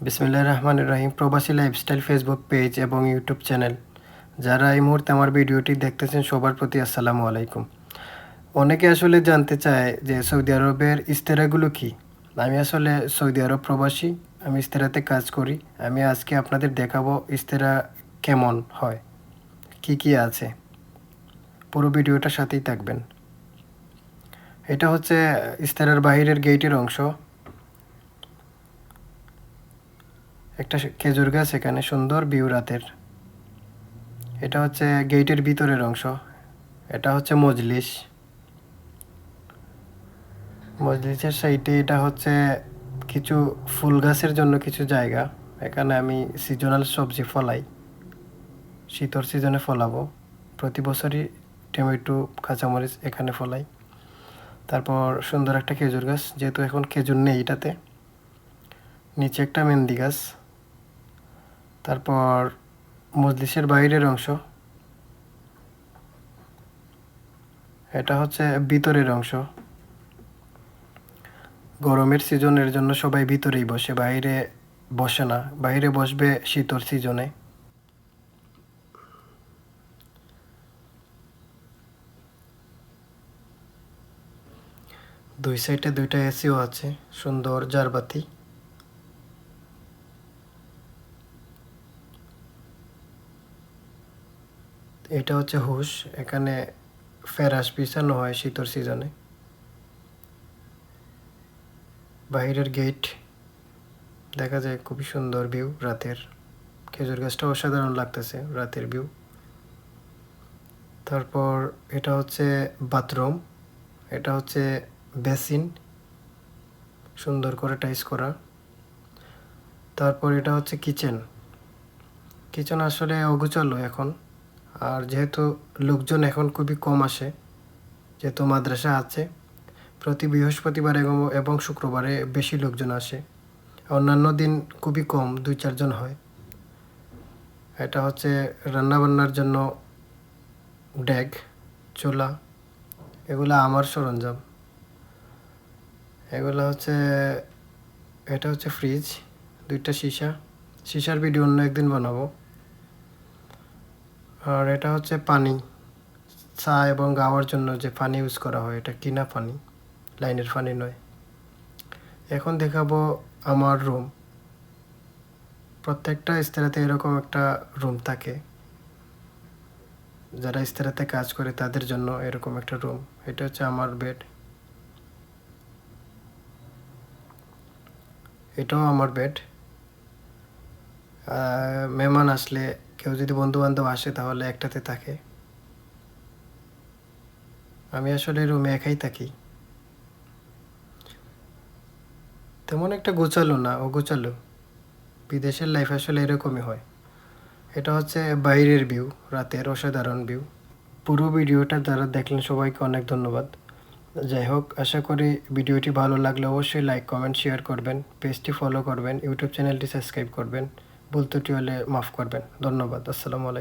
বিসমিল্লাহির রহমানির রহিম। প্রবাসী লাইফস্টাইল ফেসবুক পেজ এবং ইউটিউব চ্যানেল যারা এই মুহূর্তে আমার ভিডিওটি দেখতেছেন সবার প্রতি আসসালামু আলাইকুম। অনেকে আসলে জানতে চায় যে সৌদি আরবের ইস্তেরাগুলো কি। আমি আসলে সৌদি আরব প্রবাসী, আমি ইস্তেরাতে কাজ করি। আমি আজকে আপনাদের দেখাবো ইস্তেরা কেমন হয়, কি কি আছে। পুরো ভিডিওটার সাথেই থাকবেন। এটা হচ্ছে ইস্তেরার বাহিরের গেটের অংশ। একটা খেজুর গাছ, এখানে সুন্দর ভিউ রাতের। এটা হচ্ছে গেটের ভিতরের অংশ। এটা হচ্ছে মজলিসের সাইডে। এটা হচ্ছে কিছু ফুল গাছের জন্য কিছু জায়গা। এখানে আমি সিজনাল সবজি ফলাই, শীতর সিজনে ফলাবো। প্রতি বছরই টমেটো, কাঁচামরিচ এখানে ফলাই। তারপর সুন্দর একটা খেজুর গাছ, যেহেতু এখন খেজুর নেই এটাতে। নিচে একটা মেহেন্দি গাছ। তারপর মজলিসের বাইরের অংশ। এটা হচ্ছে ভিতরের অংশ। গরমের সিজনের জন্য সবাই ভিতরেই বসে, বাইরে বসে না। বাইরে বসবে শীতর সিজনে। দুই সাইডে দুইটা এসিও আছে, সুন্দর জারবাতি। এটা হচ্ছে হুশ, এখানে ফেরাস বিছানো হয় শীতর সিজনে। বাহিরের গেট দেখা যায়, খুবই সুন্দর ভিউ রাতের। খেজুর গাছটা অসাধারণ লাগতেছে রাতের ভিউ। তারপর এটা হচ্ছে বাথরুম। এটা হচ্ছে বেসিন, সুন্দর করে টাইস করা। তারপর এটা হচ্ছে কিচেন। কিচেন আসলে অগোছালো এখন, আর যেহেতু লোকজন এখন খুবই কম আসে, যেহেতু মাদ্রাসা আছে। প্রতি বৃহস্পতিবার এবং শুক্রবারে বেশি লোকজন আসে। অন্যান্য দিন খুবই কম, 2-4 জন হয়। এটা হচ্ছে রান্নাবান্নার জন্য ডেক, চুলা। এগুলো আমার সরঞ্জাম। এগুলো হচ্ছে, এটা হচ্ছে ফ্রিজ, দুইটা শিশার ভিডিও অন্য একদিন বানাবো। আর এটা হচ্ছে পানি, চা এবং গাওয়ার জন্য যে পানি ইউজ করা হয়, এটা কিনা পানি, লাইনের পানি নয়। এখন দেখাবো আমার রুম। প্রত্যেকটা ইস্তেরাতে এরকম একটা রুম থাকে। যারা ইস্তেরাতে কাজ করে তাদের জন্য এরকম একটা রুম। এটা হচ্ছে আমার বেড, এটাও আমার বেড। মেহমান আসলে, কেউ যদি বন্ধু বান্ধব আসে তাহলে একটাতে থাকে। আমি আসলে রুমে একাই থাকি। তেমন একটা গোছালো না, অগোছালো। বিদেশের লাইফ আসলে এরকমই হয়। এটা হচ্ছে বাইরের ভিউ, রাতের অসাধারণ ভিউ। পুরো ভিডিওটা যারা দেখলেন সবাইকে অনেক ধন্যবাদ। যাই হোক, আশা করি ভিডিওটি ভালো লাগলে অবশ্যই লাইক, কমেন্ট, শেয়ার করবেন। পেজটি ফলো করবেন, ইউটিউব চ্যানেলটি সাবস্ক্রাইব করবেন। ভুল ত্রুটি হলে মাফ করবেন। ধন্যবাদ। আসসালামু আলাইকুম।